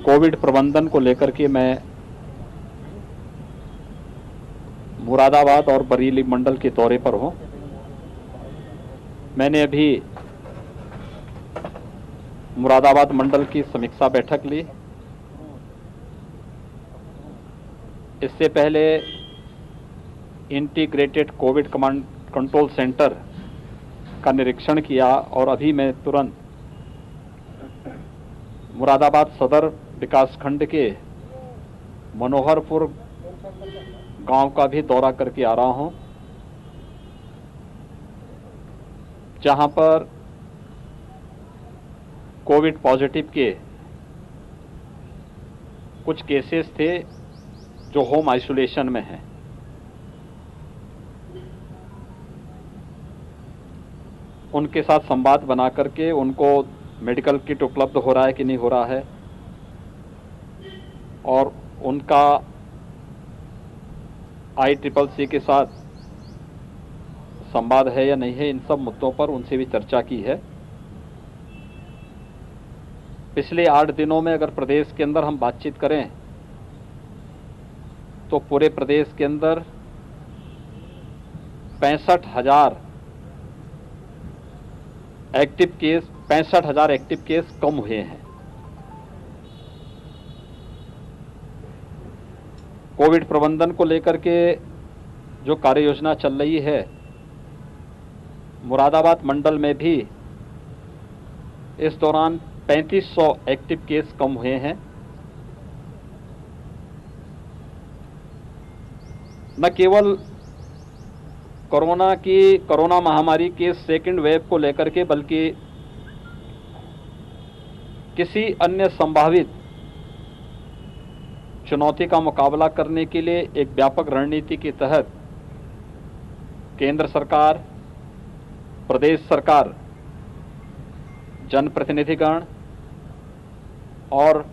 Covid प्रबंधन को लेकर के मैं मुरादाबाद और बरेली मंडल के दौरे पर हूं। मैंने अभी मुरादाबाद मंडल की समीक्षा बैठक ली। इससे पहले integrated Covid command control centre का निरीक्षण किया और अभी मैं तुरंत मुरादाबाद सदर विकासखंड के मनोहरपुर गांव का भी दौरा करके आ रहा हूं, जहां पर कोविड पॉजिटिव के कुछ केसेस थे जो होम आइसोलेशन में हैं। उनके साथ संवाद बना करके उनको मेडिकल किट उपलब्ध हो रहा है कि नहीं हो रहा है और उनका ICCC के साथ संवाद है या नहीं है, इन सब मुद्दों पर उनसे भी चर्चा की है। पिछले 8 दिनों में अगर प्रदेश के अंदर हम बातचीत करें तो पूरे प्रदेश के अंदर 65,000 एक्टिव केस कम हुए हैं। कोविड प्रबंधन को लेकर के जो कार्य योजना चल रही है, मुरादाबाद मंडल में भी इस दौरान 3500 एक्टिव केस कम हुए हैं। न केवल कोरोना महामारी के सेकंड वेव को लेकर के, बल्कि किसी अन्य संभावित चुनौती का मुकाबला करने के लिए एक व्यापक रणनीति के तहत केंद्र सरकार, प्रदेश सरकार, जनप्रतिनिधिगण और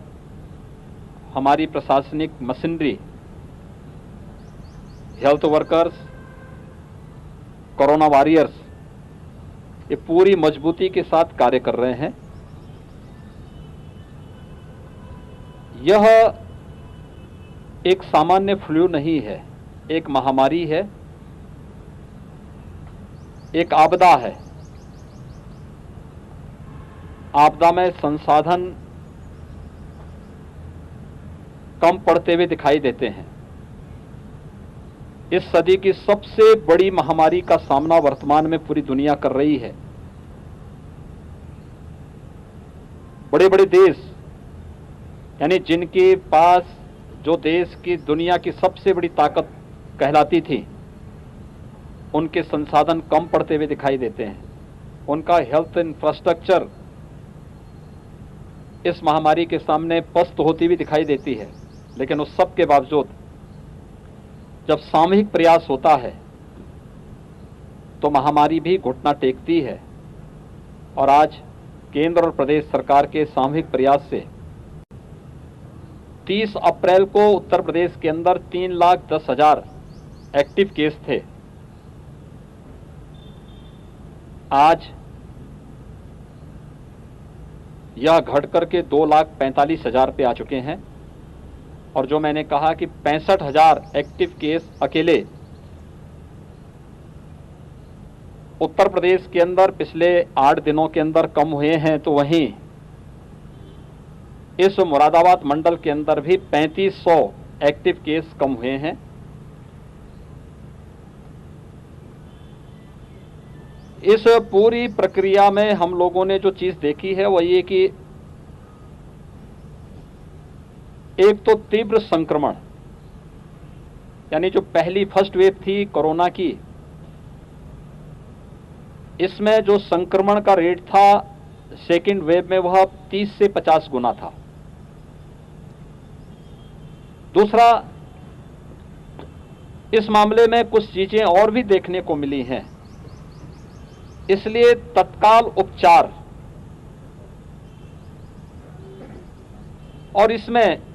हमारी प्रशासनिक machinery, health workers, corona warriors, ये पूरी मजबूती के साथ कार्य कर रहे हैं। यह एक सामान्य फ्लू नहीं है, एक महामारी है, एक आपदा है। आपदा में संसाधन कम पड़ते हुए दिखाई देते हैं। इस सदी की सबसे बड़ी महामारी का सामना वर्तमान में पूरी दुनिया कर रही है। बड़े बड़े देश, यानी जिनके पास, जो देश की दुनिया की सबसे बड़ी ताकत कहलाती थी, उनके संसाधन कम पड़ते हुए दिखाई देते हैं। उनका हेल्थ इंफ्रास्ट्रक्चर इस महामारी के सामने पस्त होती हुई दिखाई देती है। लेकिन उस सब के बावजूद जब सामूहिक प्रयास होता है तो महामारी भी घुटना टेकती है। और आज केंद्र और प्रदेश सरकार के सामूहिक प्रयास से 30 अप्रैल को उत्तर प्रदेश के अंदर 3,10,000 एक्टिव केस थे। आज यह घटकर के 2,45,000 पे आ चुके हैं। और जो मैंने कहा कि 65,000 एक्टिव केस अकेले उत्तर प्रदेश के अंदर पिछले 8 दिनों के अंदर कम हुए हैं, तो वहीं इस मुरादाबाद मंडल के अंदर भी 3500 एक्टिव केस कम हुए हैं। इस पूरी प्रक्रिया में हम लोगों ने जो चीज देखी है वह ये कि एक तो तीव्र संक्रमण, यानी जो पहली फर्स्ट वेव थी कोरोना की, इसमें जो संक्रमण का रेट था सेकेंड वेव में वह 30 से 50 गुना था। दूसरा, इस मामले में कुछ चीजें और भी देखने को मिली हैं, इसलिए तत्काल उपचार और इसमें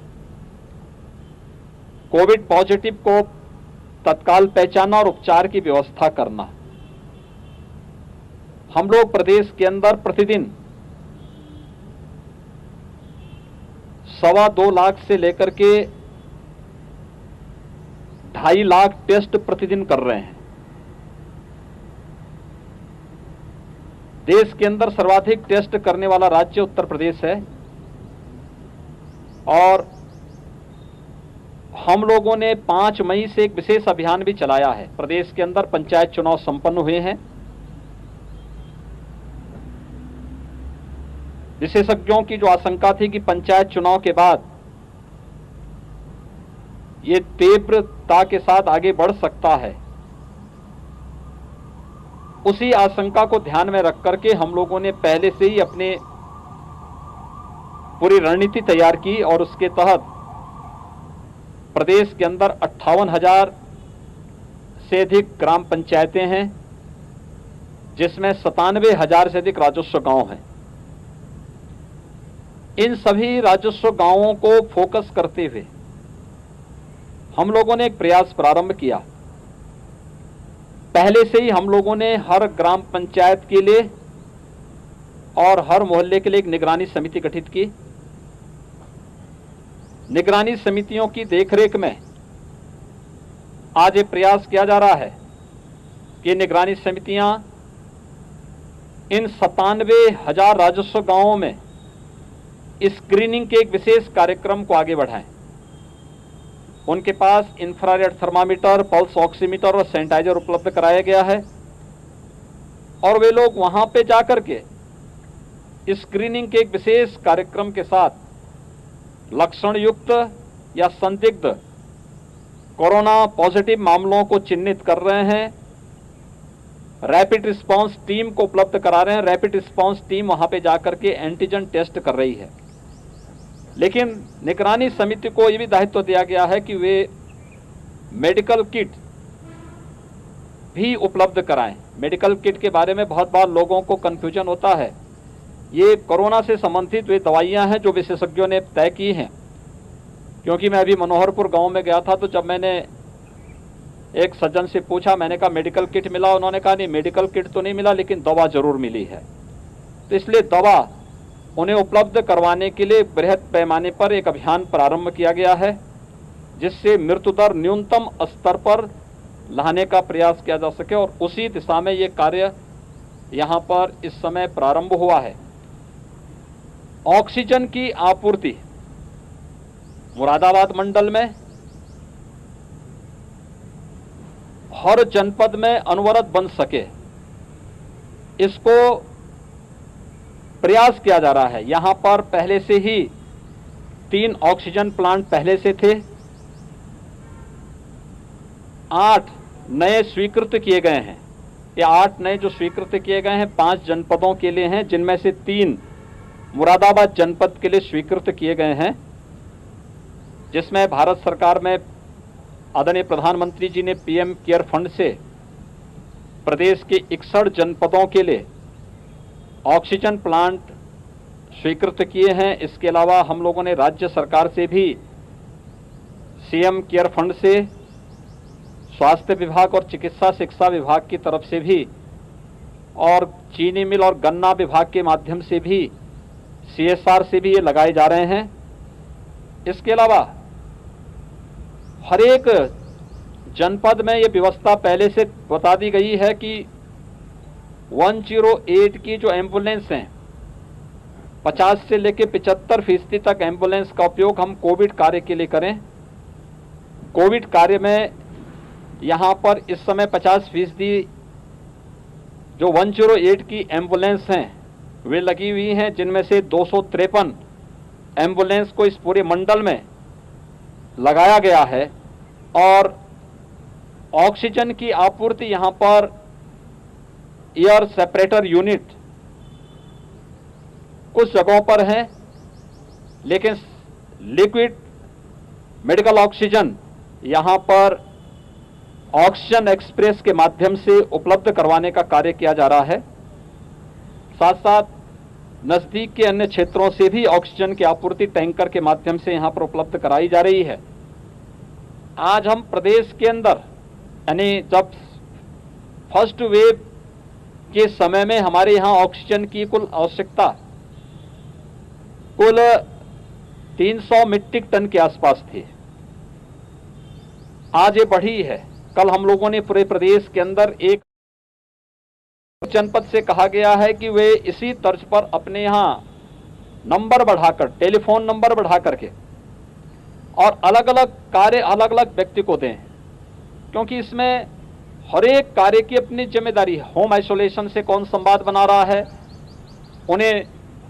कोविड पॉजिटिव को तत्काल पहचानना और उपचार की व्यवस्था करना। हम लोग प्रदेश के अंदर प्रतिदिन 2.25 लाख से लेकर के 2.5 लाख टेस्ट प्रतिदिन कर रहे हैं। देश के अंदर सर्वाधिक टेस्ट करने वाला राज्य उत्तर प्रदेश है और हम लोगों ने 5 मई से एक विशेष अभियान भी चलाया है। प्रदेश के अंदर पंचायत चुनाव संपन्न हुए हैं। विशेषज्ञों की जो आशंका थी कि पंचायत चुनाव के बाद ये तीव्रता के साथ आगे बढ़ सकता है, उसी आशंका को ध्यान में रख करके हम लोगों ने पहले से ही अपने पूरी रणनीति तैयार की और उसके तहत प्रदेश के अंदर 58,000 से अधिक ग्राम पंचायतें हैं, जिसमें 97,000 से अधिक राजस्व गांव हैं। इन सभी राजस्व गांवों को फोकस करते हुए हम लोगों ने एक प्रयास प्रारंभ किया। पहले से ही हम लोगों ने हर ग्राम पंचायत के लिए और हर मोहल्ले के लिए एक निगरानी समिति गठित की। निगरानी समितियों की देखरेख में आज ये प्रयास किया जा रहा है कि निगरानी समितियां इन 97,000 राजस्व गांवों में स्क्रीनिंग के एक विशेष कार्यक्रम को आगे बढ़ाएं। उनके पास इंफ्रारेड थर्मामीटर, पल्स ऑक्सीमीटर और सैनिटाइजर उपलब्ध कराया गया है और वे लोग वहां पे जाकर के स्क्रीनिंग के एक विशेष कार्यक्रम के साथ लक्षण युक्त या संदिग्ध कोरोना पॉजिटिव मामलों को चिन्हित कर रहे हैं। रैपिड रिस्पांस टीम को उपलब्ध करा रहे हैं। रैपिड रिस्पांस टीम वहां पे जाकर के एंटीजन टेस्ट कर रही है। लेकिन निगरानी समिति को यह भी दायित्व दिया गया है कि वे मेडिकल किट भी उपलब्ध कराएं। मेडिकल किट के बारे में बहुत बार लोगों को कंफ्यूजन होता है। ये कोरोना से संबंधित वे दवाइयां हैं जो विशेषज्ञों ने तय की हैं। क्योंकि मैं अभी मनोहरपुर गांव में गया था, तो जब मैंने एक सज्जन से पूछा, मैंने कहा मेडिकल किट मिला? उन्होंने कहा नहीं, मेडिकल किट तो नहीं मिला, लेकिन दवा जरूर मिली है। तो इसलिए दवा उन्हें उपलब्ध करवाने के लिए बृहद पैमाने पर एक अभियान प्रारंभ किया गया है, जिससे मृत्यु दर न्यूनतम स्तर पर लाने का प्रयास किया जा सके और उसी दिशा में ये कार्य यहाँ पर इस समय प्रारंभ हुआ है। ऑक्सीजन की आपूर्ति मुरादाबाद मंडल में हर जनपद में अनवरत बन सके, इसको प्रयास किया जा रहा है। यहां पर पहले से ही 3 ऑक्सीजन प्लांट पहले से थे। 8 नए स्वीकृत किए गए हैं। ये 8 नए जो स्वीकृत किए गए हैं 5 जनपदों के लिए हैं, जिनमें से 3 मुरादाबाद जनपद के लिए स्वीकृत किए गए हैं, जिसमें भारत सरकार में आदरणीय प्रधानमंत्री जी ने पीएम केयर फंड से प्रदेश के 61 जनपदों के लिए ऑक्सीजन प्लांट स्वीकृत किए हैं। इसके अलावा हम लोगों ने राज्य सरकार से भी सीएम केयर फंड से, स्वास्थ्य विभाग और चिकित्सा शिक्षा विभाग की तरफ से भी और चीनी मिल और गन्ना विभाग के माध्यम से भी, सीएसआर से भी ये लगाए जा रहे हैं। इसके अलावा हर एक जनपद में ये व्यवस्था पहले से बता दी गई है कि 108 की जो एम्बुलेंस हैं 50 से लेकर 75% तक एम्बुलेंस का उपयोग हम कोविड कार्य के लिए करें। कोविड कार्य में यहाँ पर इस समय 50% जो 108 की एम्बुलेंस हैं वे लगी हुई हैं, जिनमें से 253 एम्बुलेंस को इस पूरे मंडल में लगाया गया है और ऑक्सीजन की आपूर्ति यहाँ पर एयर सेपरेटर यूनिट कुछ जगहों पर है, लेकिन लिक्विड मेडिकल ऑक्सीजन यहाँ पर ऑक्सीजन एक्सप्रेस के माध्यम से उपलब्ध करवाने का कार्य किया जा रहा है। साथ साथ नजदीक के अन्य क्षेत्रों से भी ऑक्सीजन की आपूर्ति टैंकर के माध्यम से यहाँ पर उपलब्ध कराई जा रही है। आज हम प्रदेश के अंदर, यानी जब फर्स्ट वेव के समय में हमारे यहाँ ऑक्सीजन की कुल आवश्यकता कुल 300 मीट्रिक टन के आसपास थी, आज ये बढ़ी है। कल हम लोगों ने पूरे प्रदेश के अंदर एक जनपद से कहा गया है कि वे इसी तर्ज पर अपने यहां नंबर बढ़ाकर, टेलीफोन नंबर बढ़ा करके और अलग अलग कार्य अलग अलग व्यक्ति को दें, क्योंकि इसमें हर एक कार्य की अपनी जिम्मेदारी है। होम आइसोलेशन से कौन संवाद बना रहा है, उन्हें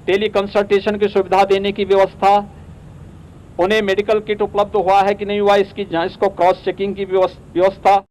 टेली कंसल्टेशन की सुविधा देने की व्यवस्था, उन्हें मेडिकल किट उपलब्ध हुआ है कि नहीं हुआ इसको क्रॉस चेकिंग की व्यवस्था।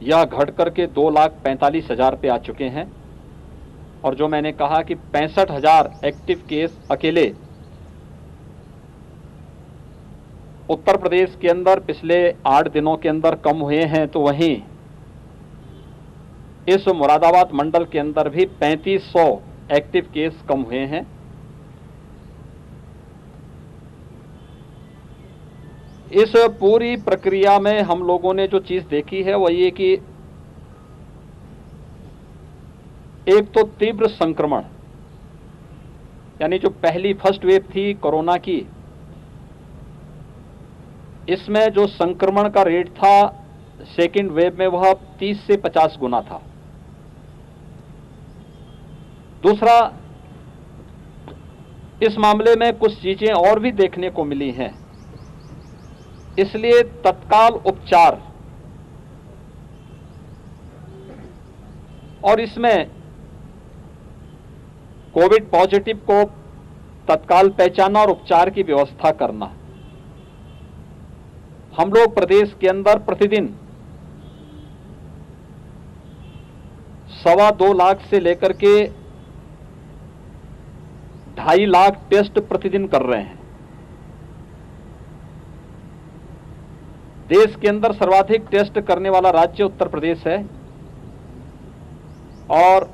यह घट करके 2,45,000 पे आ चुके हैं। और जो मैंने कहा कि 65,000 एक्टिव केस अकेले उत्तर प्रदेश के अंदर पिछले 8 दिनों के अंदर कम हुए हैं, तो वहीं इस मुरादाबाद मंडल के अंदर भी 3500 एक्टिव केस कम हुए हैं। इस पूरी प्रक्रिया में हम लोगों ने जो चीज देखी है वो ये कि एक तो तीव्र संक्रमण, यानी जो पहली फर्स्ट वेव थी कोरोना की, इसमें जो संक्रमण का रेट था सेकेंड वेव में वह 30 से 50 गुना था। दूसरा, इस मामले में कुछ चीजें और भी देखने को मिली हैं, इसलिए तत्काल उपचार और इसमें कोविड पॉजिटिव को तत्काल पहचानना और उपचार की व्यवस्था करना। हम लोग प्रदेश के अंदर प्रतिदिन 2.25 लाख से लेकर के 2.5 लाख टेस्ट प्रतिदिन कर रहे हैं। देश के अंदर सर्वाधिक टेस्ट करने वाला राज्य उत्तर प्रदेश है। और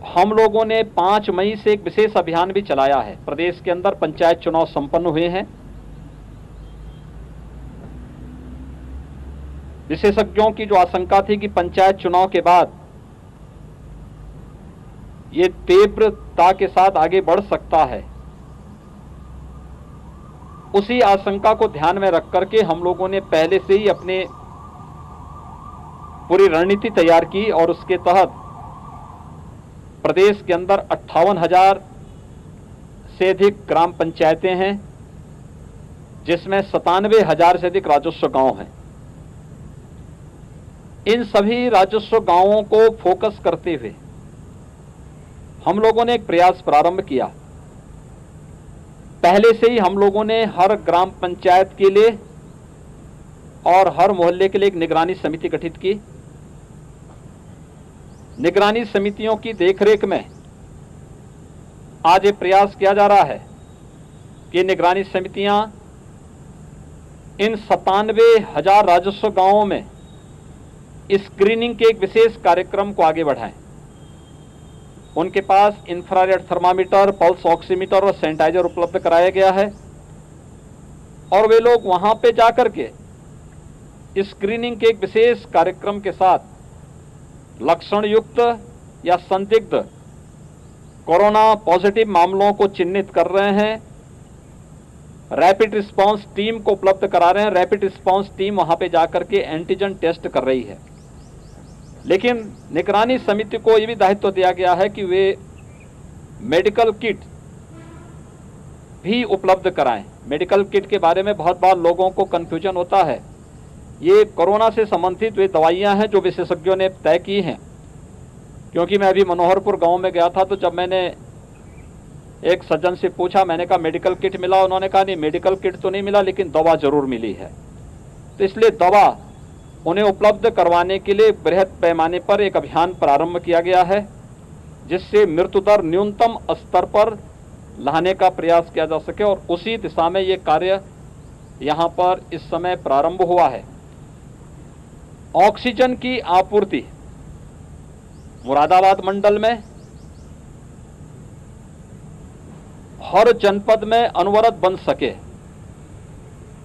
हम लोगों ने 5 मई से एक विशेष अभियान भी चलाया है। प्रदेश के अंदर पंचायत चुनाव संपन्न हुए हैं। विशेषज्ञों की जो आशंका थी कि पंचायत चुनाव के बाद ये तीव्रता के साथ आगे बढ़ सकता है, उसी आशंका को ध्यान में रख करके हम लोगों ने पहले से ही अपने पूरी रणनीति तैयार की और उसके तहत प्रदेश के अंदर 58,000 से अधिक ग्राम पंचायतें हैं, जिसमें 97,000 से अधिक राजस्व गांव हैं। इन सभी राजस्व गांवों को फोकस करते हुए हम लोगों ने एक प्रयास प्रारंभ किया। पहले से ही हम लोगों ने हर ग्राम पंचायत के लिए और हर मोहल्ले के लिए एक निगरानी समिति गठित की। निगरानी समितियों की देखरेख में आज ये प्रयास किया जा रहा है कि निगरानी समितियां इन 97,000 राजस्व गांवों में स्क्रीनिंग के एक विशेष कार्यक्रम को आगे बढ़ाएं। उनके पास इंफ्रारेड थर्मामीटर, पल्स ऑक्सीमीटर और सैनिटाइजर उपलब्ध कराया गया है और वे लोग वहां पे जाकर के स्क्रीनिंग के एक विशेष कार्यक्रम के साथ लक्षण युक्त या संदिग्ध कोरोना पॉजिटिव मामलों को चिन्हित कर रहे हैं। रैपिड रिस्पांस टीम को उपलब्ध करा रहे हैं। रैपिड रिस्पांस टीम वहां पे जाकर के एंटीजन टेस्ट कर रही है। लेकिन निगरानी समिति को यह भी दायित्व दिया गया है कि वे मेडिकल किट भी उपलब्ध कराएं। मेडिकल किट के बारे में बहुत बार लोगों को कंफ्यूजन होता है। ये कोरोना से संबंधित वे दवाइयां हैं जो विशेषज्ञों ने तय की हैं। क्योंकि मैं अभी मनोहरपुर गांव में गया था, तो जब मैंने एक सज्जन से पूछा, मैंने कहा मेडिकल किट मिला? उन्होंने कहा नहीं, मेडिकल किट तो नहीं मिला, लेकिन दवा जरूर मिली है। तो इसलिए दवा उन्हें उपलब्ध करवाने के लिए बृहद पैमाने पर एक अभियान प्रारंभ किया गया है, जिससे मृत्यु दर न्यूनतम स्तर पर लाने का प्रयास किया जा सके, और उसी दिशा में ये कार्य यहाँ पर इस समय प्रारंभ हुआ है। ऑक्सीजन की आपूर्ति मुरादाबाद मंडल में हर जनपद में अनवरत बन सके,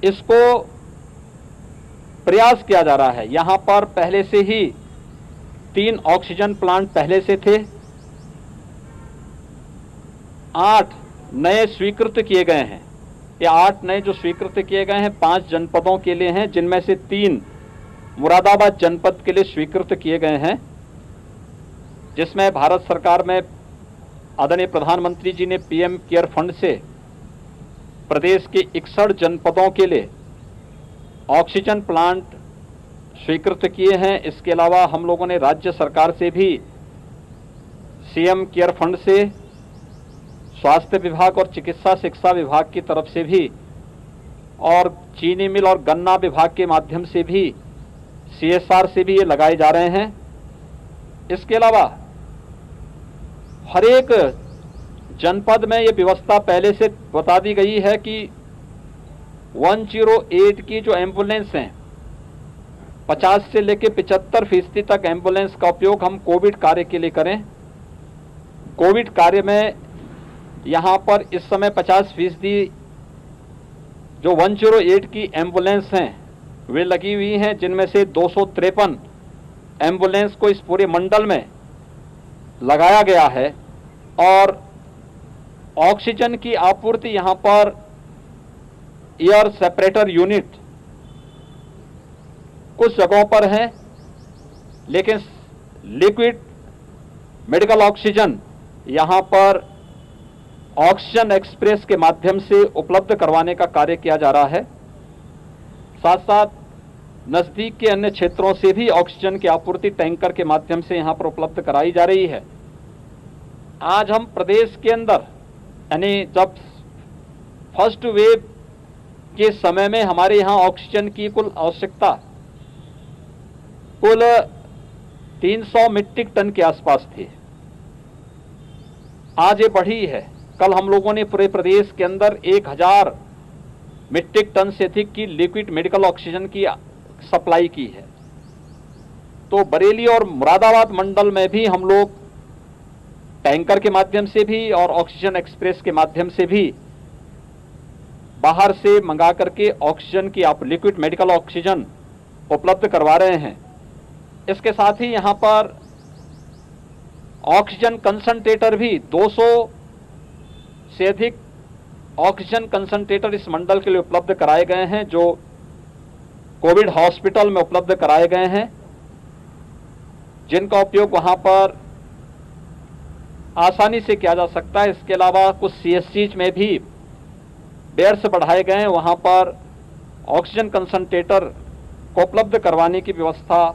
इसको प्रयास किया जा रहा है। यहां पर पहले से ही 3 ऑक्सीजन प्लांट पहले से थे, 8 नए स्वीकृत किए गए हैं। ये 8 नए जो स्वीकृत किए गए हैं 5 जनपदों के लिए हैं, जिनमें से 3 मुरादाबाद जनपद के लिए स्वीकृत किए गए हैं, जिसमें भारत सरकार में आदरणीय प्रधानमंत्री जी ने पीएम केयर फंड से प्रदेश के 61 जनपदों के लिए ऑक्सीजन प्लांट स्वीकृत किए हैं। इसके अलावा हम लोगों ने राज्य सरकार से भी सीएम केयर फंड से, स्वास्थ्य विभाग और चिकित्सा शिक्षा विभाग की तरफ से भी, और चीनी मिल और गन्ना विभाग के माध्यम से भी, सीएसआर से भी ये लगाए जा रहे हैं। इसके अलावा हर एक जनपद में ये व्यवस्था पहले से बता दी गई है कि 108 की जो एम्बुलेंस हैं 50 से लेकर 75% तक एम्बुलेंस का उपयोग हम कोविड कार्य के लिए करें। कोविड कार्य में यहाँ पर इस समय 50% जो 108 की एम्बुलेंस हैं वे लगी हुई हैं, जिनमें से 253 एम्बुलेंस को इस पूरे मंडल में लगाया गया है। और ऑक्सीजन की आपूर्ति यहाँ पर एयर सेपरेटर यूनिट कुछ जगहों पर है, लेकिन लिक्विड मेडिकल ऑक्सीजन यहाँ पर ऑक्सीजन एक्सप्रेस के माध्यम से उपलब्ध करवाने का कार्य किया जा रहा है। साथ साथ नजदीक के अन्य क्षेत्रों से भी ऑक्सीजन की आपूर्ति टैंकर के माध्यम से यहां पर उपलब्ध कराई जा रही है। आज हम प्रदेश के अंदर, यानी जब फर्स्ट वेव के समय में हमारे यहां ऑक्सीजन की कुल आवश्यकता कुल 300 मीट्रिक टन के आसपास थी। आज ये बढ़ी है। कल हम लोगों ने पूरे प्रदेश के अंदर 1000 मीट्रिक टन से अधिक की लिक्विड मेडिकल ऑक्सीजन की सप्लाई की है। तो बरेली और मुरादाबाद मंडल में भी हम लोग टैंकर के माध्यम से भी और ऑक्सीजन एक्सप्रेस के माध्यम से भी बाहर से मंगा करके ऑक्सीजन की लिक्विड मेडिकल ऑक्सीजन उपलब्ध करवा रहे हैं। इसके साथ ही यहां पर ऑक्सीजन कंसंट्रेटर भी 200 से अधिक ऑक्सीजन कंसंट्रेटर इस मंडल के लिए उपलब्ध कराए गए हैं, जो कोविड हॉस्पिटल में उपलब्ध कराए गए हैं, जिनका उपयोग वहां पर आसानी से किया जा सकता है। इसके अलावा कुछ सीएससीज में भी बेड्स बढ़ाए गए हैं, वहां पर ऑक्सीजन कंसंट्रेटर को उपलब्ध करवाने की व्यवस्था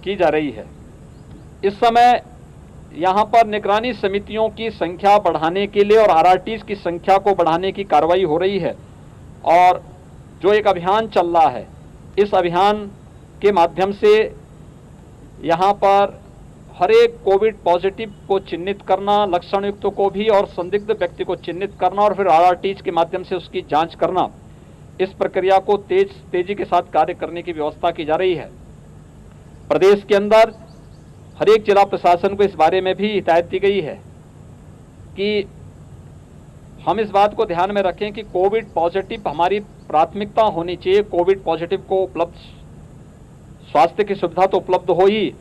की जा रही है। इस समय यहां पर निगरानी समितियों की संख्या बढ़ाने के लिए और आरआरटीज की संख्या को बढ़ाने की कार्रवाई हो रही है, और जो एक अभियान चल रहा है, इस अभियान के माध्यम से यहां पर हर एक कोविड पॉजिटिव को चिन्हित करना, लक्षण युक्त को भी और संदिग्ध व्यक्ति को चिन्हित करना और फिर आरआरटीज के माध्यम से उसकी जांच करना, इस प्रक्रिया को तेजी के साथ कार्य करने की व्यवस्था की जा रही है। प्रदेश के अंदर हर एक जिला प्रशासन को इस बारे में भी हिदायत दी गई है कि हम इस बात को ध्यान में रखें कि कोविड पॉजिटिव हमारी प्राथमिकता होनी चाहिए। कोविड पॉजिटिव को उपलब्ध स्वास्थ्य की सुविधा तो उपलब्ध हो ही,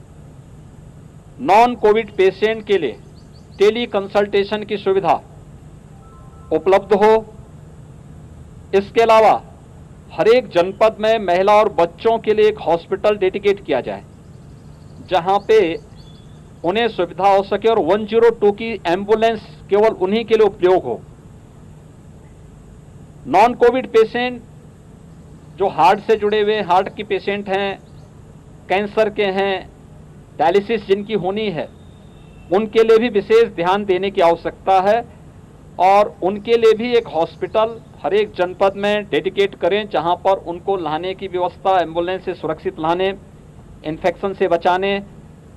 नॉन कोविड पेशेंट के लिए टेली कंसल्टेशन की सुविधा उपलब्ध हो। इसके अलावा हर एक जनपद में महिला और बच्चों के लिए एक हॉस्पिटल डेडिकेट किया जाए, जहां पे उन्हें सुविधा हो सके और 102 की एम्बुलेंस केवल उन्हीं के लिए उपयोग हो। नॉन कोविड पेशेंट जो हार्ट से जुड़े हुए हार्ट की पेशेंट हैं, कैंसर के हैं, डायलिसिस जिनकी होनी है, उनके लिए भी विशेष ध्यान देने की आवश्यकता है। और उनके लिए भी एक हॉस्पिटल हर एक जनपद में डेडिकेट करें, जहां पर उनको लाने की व्यवस्था, एम्बुलेंस से सुरक्षित लाने, इन्फेक्शन से बचाने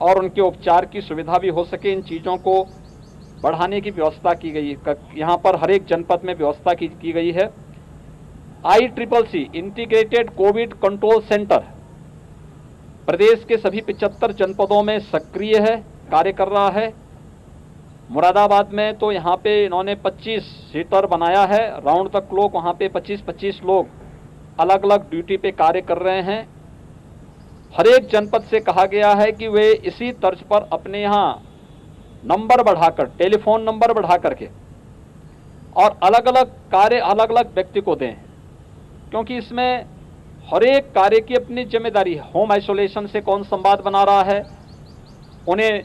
और उनके उपचार की सुविधा भी हो सके, इन चीज़ों को बढ़ाने की व्यवस्था की गई। यहाँ पर हर एक जनपद में व्यवस्था की गई है। ICCC integrated covid control centre प्रदेश के सभी 75 जनपदों में सक्रिय है, कार्य कर रहा है। मुरादाबाद में तो यहाँ पे इन्होंने 25 सीटर बनाया है, राउंड द क्लॉक वहाँ पे 25-25 लोग अलग अलग ड्यूटी पे कार्य कर रहे हैं। हर एक जनपद से कहा गया है कि वे इसी तर्ज पर अपने यहाँ नंबर बढ़ाकर, टेलीफोन नंबर बढ़ा करके और अलग अलग कार्य अलग अलग व्यक्ति को दें, क्योंकि इसमें हर एक कार्य की अपनी जिम्मेदारी है। होम आइसोलेशन से कौन संवाद बना रहा है, उन्हें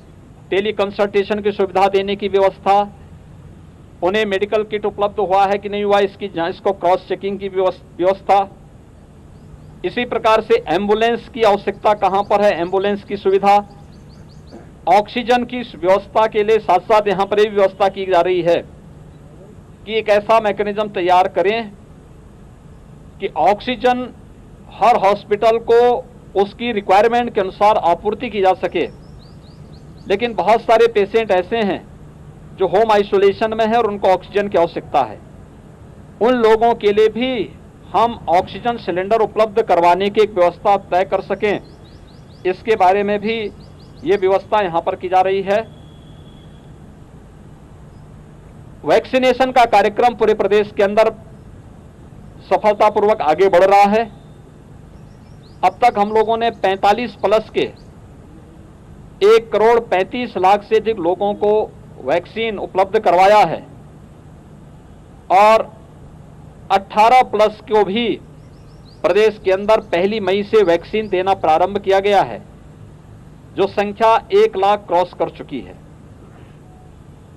टेली कंसल्टेशन की सुविधा देने की व्यवस्था, उन्हें मेडिकल किट उपलब्ध हुआ है कि नहीं हुआ इसको क्रॉस चेकिंग की व्यवस्था। इसी प्रकार से एम्बुलेंस की आवश्यकता कहां पर है, एम्बुलेंस की सुविधा, ऑक्सीजन की व्यवस्था के लिए साथ साथ यहां पर भी व्यवस्था की जा रही है कि एक ऐसा मैकेनिज्म तैयार करें कि ऑक्सीजन हर हॉस्पिटल को उसकी रिक्वायरमेंट के अनुसार आपूर्ति की जा सके। लेकिन बहुत सारे पेशेंट ऐसे हैं जो होम आइसोलेशन में है और उनको ऑक्सीजन की आवश्यकता है। उन लोगों के लिए भी हम ऑक्सीजन सिलेंडर उपलब्ध करवाने की एक व्यवस्था तय कर सकें, इसके बारे में भी ये व्यवस्था यहां पर की जा रही है। वैक्सीनेशन का कार्यक्रम पूरे प्रदेश के अंदर सफलतापूर्वक आगे बढ़ रहा है। अब तक हम लोगों ने 45 प्लस के 1,35,00,000 से अधिक लोगों को वैक्सीन उपलब्ध करवाया है और 18 प्लस को भी प्रदेश के अंदर 1 मई से वैक्सीन देना प्रारंभ किया गया है, जो संख्या 1 लाख क्रॉस कर चुकी है।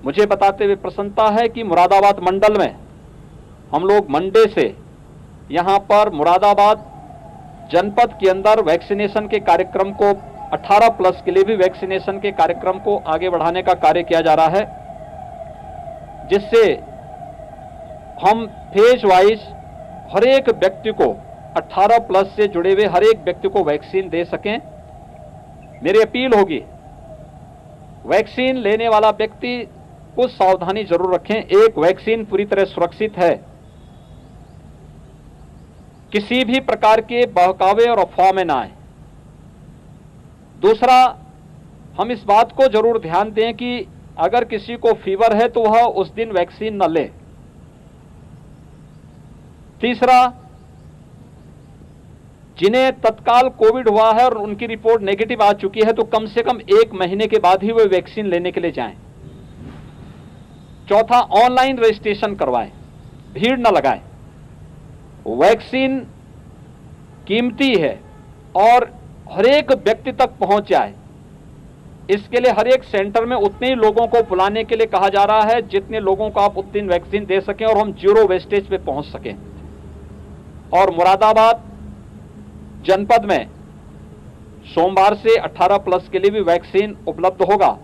मुझे बताते हुए प्रसन्नता है कि मुरादाबाद मंडल में हम लोग मंडे से यहां पर मुरादाबाद जनपद के अंदर वैक्सीनेशन के कार्यक्रम को 18 प्लस के लिए भी वैक्सीनेशन के कार्यक्रम को आगे बढ़ाने का कार्य किया जा रहा है, जिससे हम फेज वाइज हर एक व्यक्ति को 18 प्लस से जुड़े हुए हर एक व्यक्ति को वैक्सीन दे सकें। मेरी अपील होगी, वैक्सीन लेने वाला व्यक्ति कुछ सावधानी जरूर रखें। एक, वैक्सीन पूरी तरह सुरक्षित है, किसी भी प्रकार के बहकावे और अफवाह में ना आए। दूसरा, हम इस बात को जरूर ध्यान दें कि अगर किसी को फीवर है तो वह उस दिन वैक्सीन न ले। तीसरा, जिन्हें तत्काल कोविड हुआ है और उनकी रिपोर्ट नेगेटिव आ चुकी है तो कम से कम 1 महीने के बाद ही वे वैक्सीन लेने के लिए जाएं। चौथा, ऑनलाइन रजिस्ट्रेशन करवाएं, भीड़ न लगाएं। वैक्सीन कीमती है और हर एक व्यक्ति तक पहुंच जाए, इसके लिए हर एक सेंटर में उतने ही लोगों को बुलाने के लिए कहा जा रहा है जितने लोगों को आप उतनी वैक्सीन दे सकें और हम जीरो वेस्टेज पे पहुंच सकें। और मुरादाबाद जनपद में सोमवार से 18 प्लस के लिए भी वैक्सीन उपलब्ध होगा,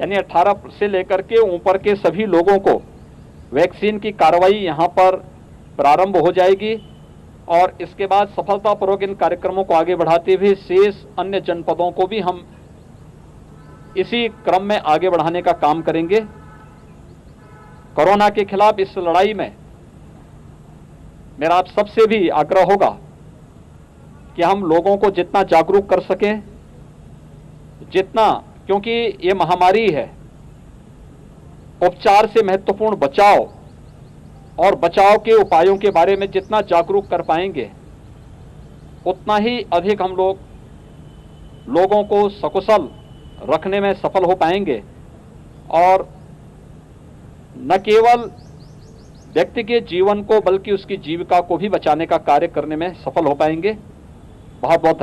यानी 18 से लेकर के ऊपर के सभी लोगों को वैक्सीन की कार्रवाई यहां पर प्रारंभ हो जाएगी और इसके बाद सफलतापूर्वक इन कार्यक्रमों को आगे बढ़ाते हुए शेष अन्य जनपदों को भी हम इसी क्रम में आगे बढ़ाने का काम करेंगे। कोरोना के खिलाफ इस लड़ाई में मेरा आप सबसे भी आग्रह होगा कि हम लोगों को जितना जागरूक कर सकें, जितना, क्योंकि ये महामारी है, उपचार से महत्वपूर्ण बचाव और बचाव के उपायों के बारे में जितना जागरूक कर पाएंगे उतना ही अधिक हम लोगों को सकुशल रखने में सफल हो पाएंगे और न केवल व्यक्ति के जीवन को बल्कि उसकी जीविका को भी बचाने का कार्य करने में सफल हो पाएंगे। बहुत बहुत